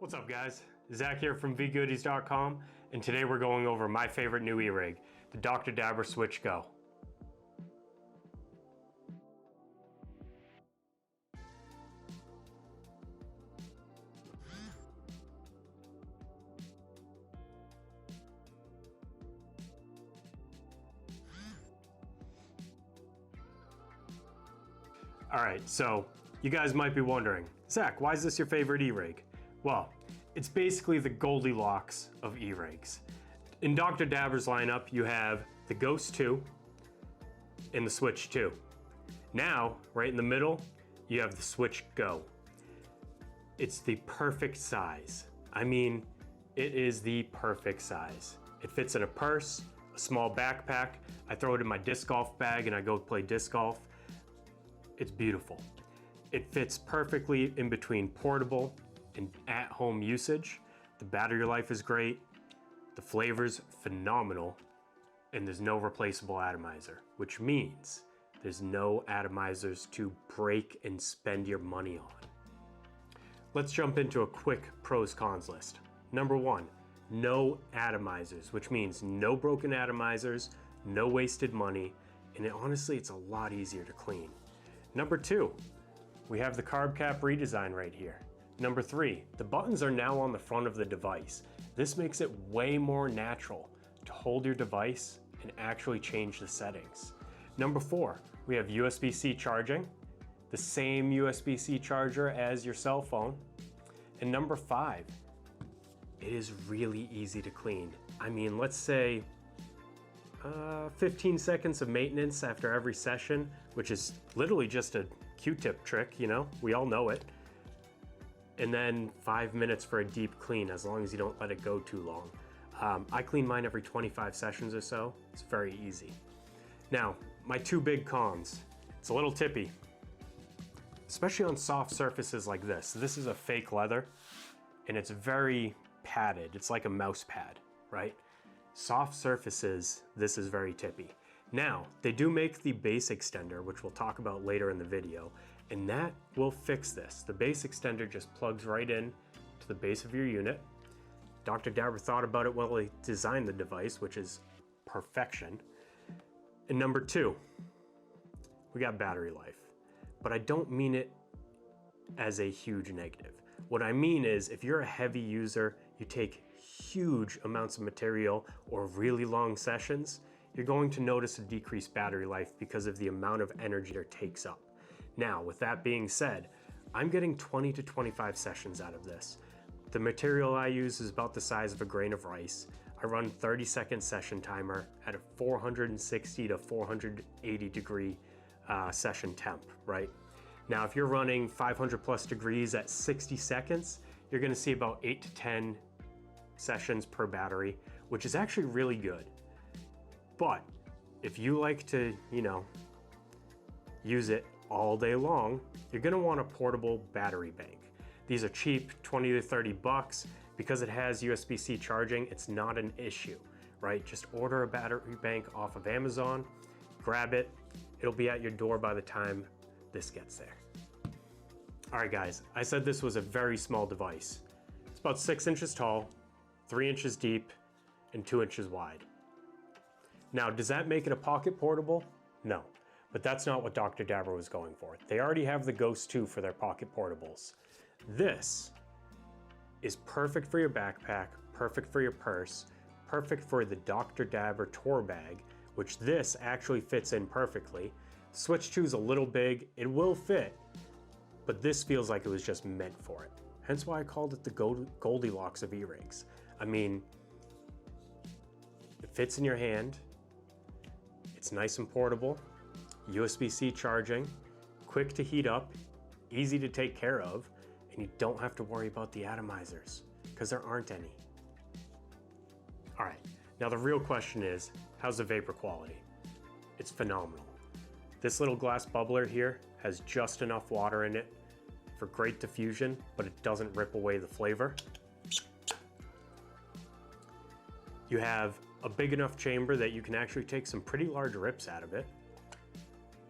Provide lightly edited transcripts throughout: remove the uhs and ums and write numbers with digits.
What's up guys? Zach here from vgoodies.com, and today we're going over my favorite new e-rig, the Dr. Dabber SwitchGO. Alright, so you guys might be wondering, Zach, why is this your favorite e-rig? Well, it's basically the Goldilocks of e-rigs. In Dr. Dabber's lineup, you have the Ghost 2 and the Switch 2. Now, right in the middle, you have the SwitchGO. It's the perfect size. I mean, it is the perfect size. It fits in a purse, a small backpack. I throw it in my disc golf bag and I go play disc golf. It's beautiful. It fits perfectly in between portable and at-home usage. The battery life is great, the flavor's phenomenal, and there's no replaceable atomizer, which means there's no atomizers to break and spend your money on. Let's jump into a quick pros cons list. Number one, no atomizers, which means no broken atomizers, no wasted money, and honestly, it's a lot easier to clean. Number two, we have the Carb Cap redesign right here. Number three, the buttons are now on the front of the device. This makes it way more natural to hold your device and actually change the settings. Number four, we have USB-C charging, the same USB-C charger as your cell phone. And number five, it is really easy to clean. I mean, let's say 15 seconds of maintenance after every session, which is literally just a Q-tip trick, you know, we all know it. And then 5 minutes for a deep clean, as long as you don't let it go too long. I clean mine every 25 sessions or so. It's very easy. Now, my two big cons. It's a little tippy, especially on soft surfaces like this. This is a fake leather and it's very padded. It's like a mouse pad, right? Soft surfaces, this is very tippy. Now, they do make the base extender, which we'll talk about later in the video, and that will fix this. The base extender just plugs right in to the base of your unit. Dr. Dabber thought about it while he designed the device, which is perfection. And number two, we got battery life. But I don't mean it as a huge negative. What I mean is, if you're a heavy user, you take huge amounts of material or really long sessions, you're going to notice a decreased battery life because of the amount of energy it takes up. Now, with that being said, I'm getting 20 to 25 sessions out of this. The material I use is about the size of a grain of rice. I run 30-second session timer at a 460 to 480 degree session temp, right? Now, if you're running 500 plus degrees at 60 seconds, you're gonna see about 8 to 10 sessions per battery, which is actually really good. But if you like to, you know, use it all day long, you're gonna want a portable battery bank. These are cheap, 20 to 30 bucks. Because it has USB-C charging, it's not an issue, right? Just order a battery bank off of Amazon, grab it, it'll be at your door by the time this gets there. All right guys, I said this was a very small device. It's about 6 inches tall, 3 inches deep, and 2 inches wide. Now, does that make it a pocket portable? No, but that's not what Dr. Dabber was going for. They already have the Ghost 2 for their pocket portables. This is perfect for your backpack, perfect for your purse, perfect for the Dr. Dabber tour bag, which this actually fits in perfectly. Switch 2 is a little big, it will fit, but this feels like it was just meant for it. Hence why I called it the Goldilocks of e-rigs. I mean, it fits in your hand, it's nice and portable, USB-C charging, quick to heat up, easy to take care of, and you don't have to worry about the atomizers, because there aren't any. All right, now the real question is, how's the vapor quality? It's phenomenal. This little glass bubbler here has just enough water in it for great diffusion, but it doesn't rip away the flavor. You have a big enough chamber that you can actually take some pretty large rips out of it.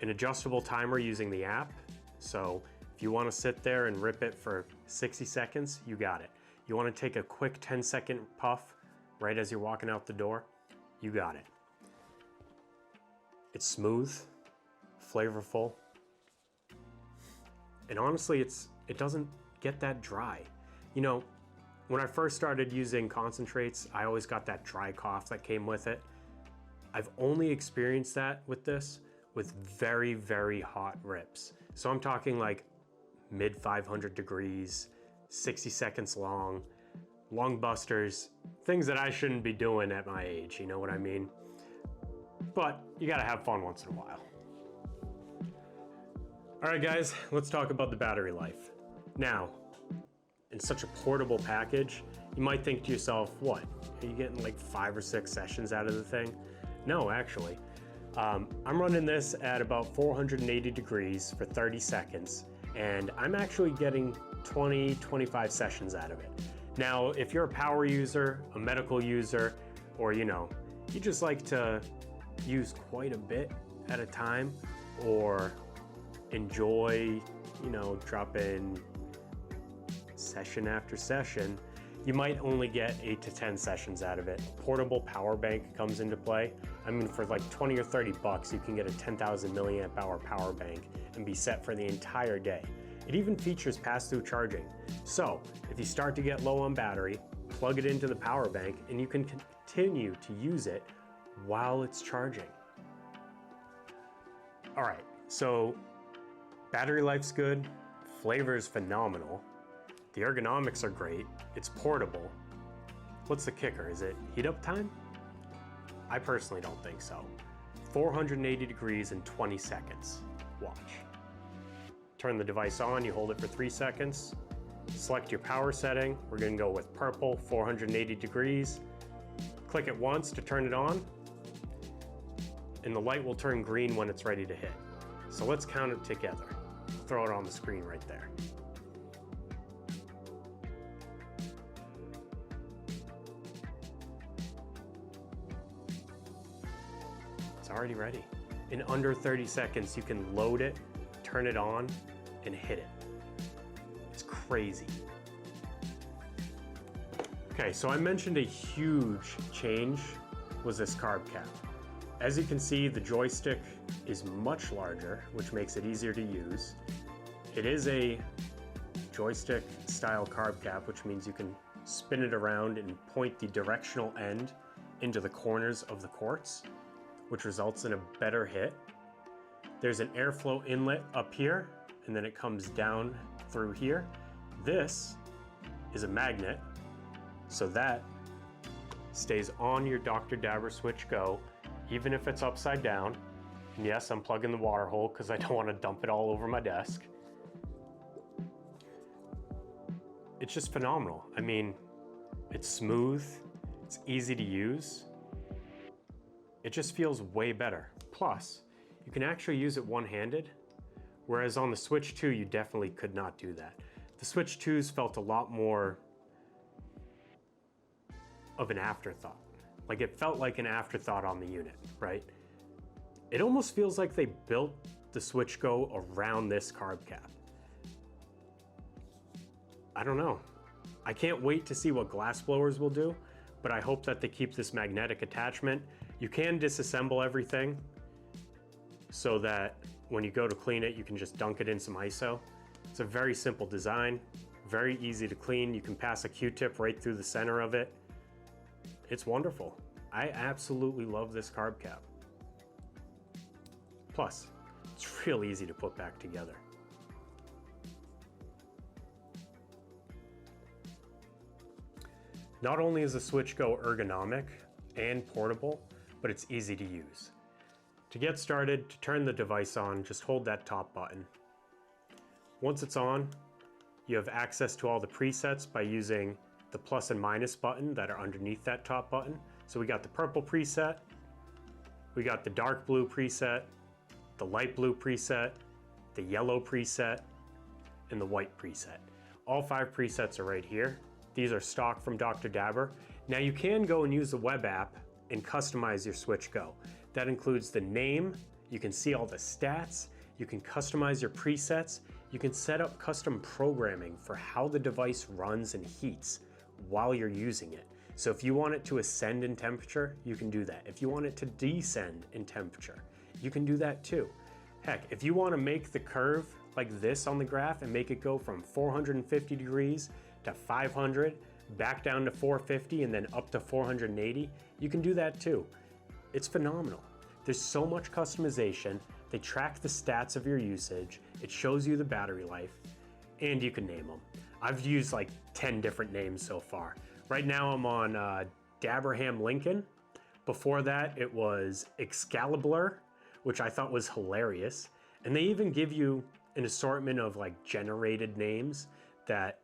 An adjustable timer using the app, so if you want to sit there and rip it for 60 seconds, you got it. You want to take a quick 10-second puff right as you're walking out the door? You got it. It's smooth, flavorful, and honestly, it doesn't get that dry. You know, when I first started using concentrates, I always got that dry cough that came with it. I've only experienced that with this with very, very hot rips. So I'm talking like mid 500 degrees, 60 seconds long busters, things that I shouldn't be doing at my age, you know what I mean? But you gotta have fun once in a while. All right, guys, let's talk about the battery life. Now, in such a portable package, you might think to yourself, what? Are you getting like 5 or 6 sessions out of the thing? No, actually. I'm running this at about 480 degrees for 30 seconds, and I'm actually getting 20, 25 sessions out of it. Now, if you're a power user, a medical user, or you just like to use quite a bit at a time, or enjoy, dropping session after session, you might only get 8 to 10 sessions out of it. Portable power bank comes into play. I mean, for like 20 or 30 bucks, you can get a 10,000 milliamp hour power bank and be set for the entire day. It even features pass-through charging. So if you start to get low on battery, plug it into the power bank and you can continue to use it while it's charging. All right, so battery life's good, flavor is phenomenal, the ergonomics are great, it's portable. What's the kicker? Is it heat up time? I personally don't think so. 480 degrees in 20 seconds. Watch. Turn the device on, you hold it for 3 seconds. Select your power setting. We're gonna go with purple, 480 degrees. Click it once to turn it on, and the light will turn green when it's ready to hit. So let's count it together. Throw it on the screen right there. It's already ready. In under 30 seconds, you can load it, turn it on, and hit it. It's crazy. Okay, so I mentioned a huge change was this carb cap. As you can see, the joystick is much larger, which makes it easier to use. It is a joystick style carb cap, which means you can spin it around and point the directional end into the corners of the quartz, which results in a better hit. There's an airflow inlet up here, and then it comes down through here. This is a magnet, so that stays on your Dr. Dabber SwitchGO, even if it's upside down. And yes, I'm plugging the water hole because I don't want to dump it all over my desk. It's just phenomenal. I mean, it's smooth, it's easy to use. It just feels way better. Plus, you can actually use it one-handed, whereas on the Switch 2, you definitely could not do that. The Switch 2s felt a lot more of an afterthought. Like it felt like an afterthought on the unit, right? It almost feels like they built the SwitchGO around this carb cap. I don't know. I can't wait to see what glass blowers will do, but I hope that they keep this magnetic attachment. You can disassemble everything so that when you go to clean it, you can just dunk it in some ISO. It's a very simple design, very easy to clean. You can pass a Q-tip right through the center of it. It's wonderful. I absolutely love this carb cap. Plus, it's real easy to put back together. Not only is the SwitchGO ergonomic and portable, but it's easy to use. To get started, to turn the device on, just hold that top button. Once it's on, you have access to all the presets by using the plus and minus button that are underneath that top button. So we got the purple preset, we got the dark blue preset, the light blue preset, the yellow preset, and the white preset. All 5 presets are right here. These are stock from Dr. Dabber. Now you can go and use the web app and customize your SwitchGO. That includes the name, you can see all the stats, you can customize your presets, you can set up custom programming for how the device runs and heats, while you're using it. So if you want it to ascend in temperature, you can do that. If you want it to descend in temperature, you can do that too. Heck, if you want to make the curve like this on the graph and make it go from 450 degrees to 500, back down to 450 and then up to 480, you can do that too. It's phenomenal. There's so much customization. They track the stats of your usage. It shows you the battery life, and you can name them. I've used like 10 different names so far. Right now I'm on Dabraham Lincoln. Before that it was Excalibur, which I thought was hilarious. And they even give you an assortment of like generated names that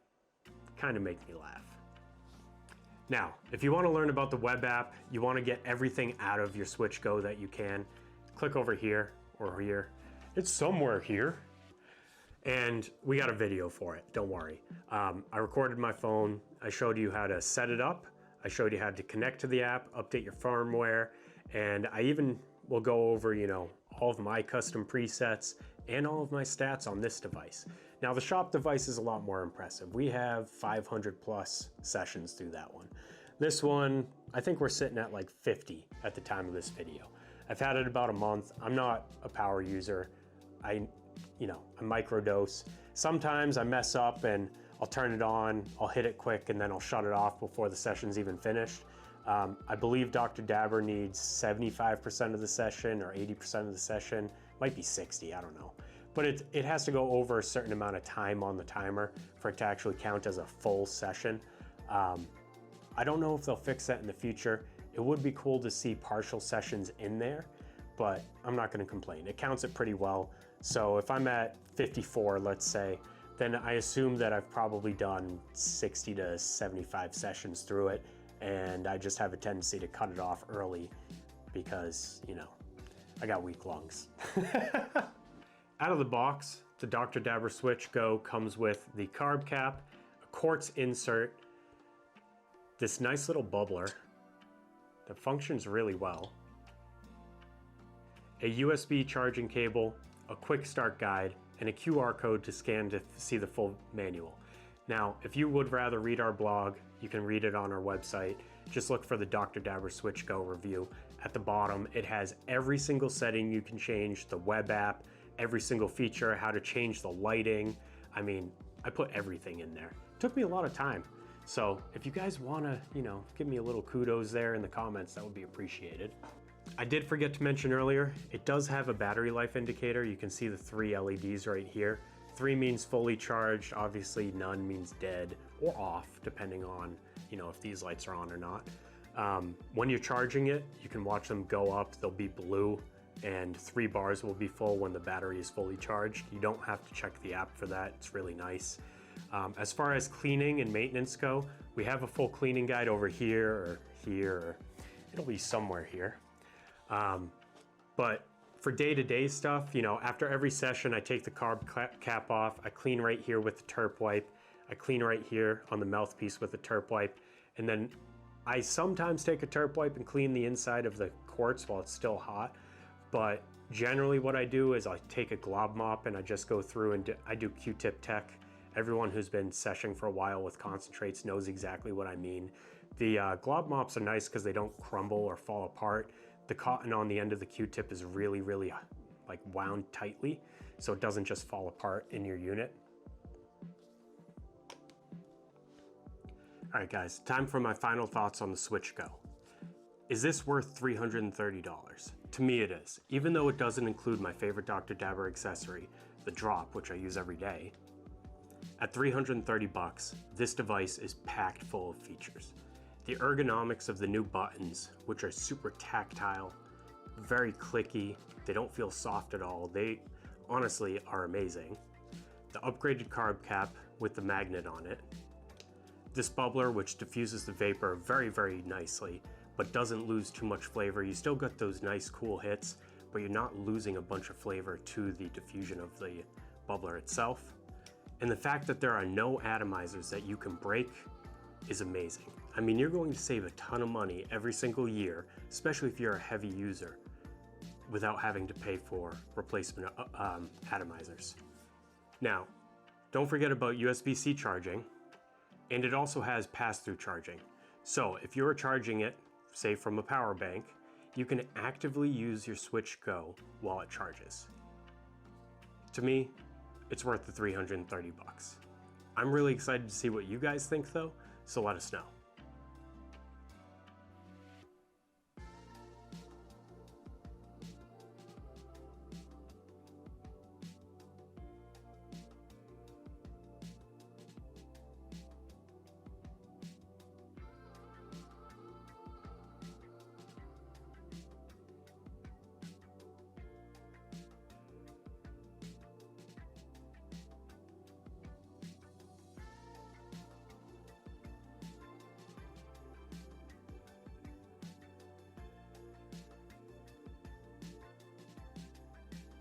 kind of make me laugh. Now, if you want to learn about the web app, you want to get everything out of your SwitchGO that you can, click over here or here. It's somewhere here. And we got a video for it, don't worry. I recorded my phone. I showed you how to set it up. I showed you how to connect to the app, update your firmware, and I even will go over, all of my custom presets and all of my stats on this device. Now the shop device is a lot more impressive. We have 500 plus sessions through that one. This one, I think we're sitting at like 50 at the time of this video. I've had it about a month. I'm not a power user. I microdose. Sometimes I mess up and I'll turn it on, I'll hit it quick, and then I'll shut it off before the session's even finished. I believe Dr. Dabber needs 75% of the session or 80% of the session. Might be 60, I don't know. But it has to go over a certain amount of time on the timer for it to actually count as a full session. I don't know if they'll fix that in the future. It would be cool to see partial sessions in there, but I'm not gonna complain. It counts it pretty well. So if I'm at 54, let's say, then I assume that I've probably done 60 to 75 sessions through it, and I just have a tendency to cut it off early because, I got weak lungs. Out of the box, the Dr. Dabber SwitchGO comes with the carb cap, a quartz insert, this nice little bubbler that functions really well, a USB charging cable, a quick start guide, and a QR code to scan to see the full manual. Now, if you would rather read our blog, you can read it on our website. Just look for the Dr. Dabber SwitchGO review. At the bottom, it has every single setting you can change, the web app, every single feature, how to change the lighting. I mean, I put everything in there. It took me a lot of time. So if you guys wanna, give me a little kudos there in the comments, that would be appreciated. I did forget to mention earlier, it does have a battery life indicator. You can see the 3 LEDs right here. 3 means fully charged, obviously none means dead or off, depending on, if these lights are on or not. When you're charging it, you can watch them go up, they'll be blue, and 3 bars will be full when the battery is fully charged. You don't have to check the app for that, it's really nice. As far as cleaning and maintenance go, we have a full cleaning guide over here or here, or it'll be somewhere here. But for day-to-day stuff, after every session, I take the carb cap off, I clean right here with the terp wipe, I clean right here on the mouthpiece with the terp wipe, and then I sometimes take a terp wipe and clean the inside of the quartz while it's still hot, but generally what I do is I take a glob mop and I just go through and I do Q-tip tech. Everyone who's been seshing for a while with concentrates knows exactly what I mean. The glob mops are nice because they don't crumble or fall apart. The cotton on the end of the Q-tip is really, really like wound tightly, so it doesn't just fall apart in your unit. All right guys, time for my final thoughts on the SwitchGO. Is this worth $330? To me it is, even though it doesn't include my favorite Dr. Dabber accessory, the drop, which I use every day. At 330 bucks, this device is packed full of features. The ergonomics of the new buttons, which are super tactile, very clicky, they don't feel soft at all. They honestly are amazing. The upgraded carb cap with the magnet on it. This bubbler, which diffuses the vapor very, very nicely, but doesn't lose too much flavor. You still got those nice cool hits, but you're not losing a bunch of flavor to the diffusion of the bubbler itself. And the fact that there are no atomizers that you can break is amazing. I mean, you're going to save a ton of money every single year, especially if you're a heavy user, without having to pay for replacement atomizers. Now, don't forget about USB-C charging. And it also has pass-through charging. So if you're charging it, say from a power bank, you can actively use your SwitchGO while it charges. To me, it's worth the $330 bucks. I'm really excited to see what you guys think though, so let us know.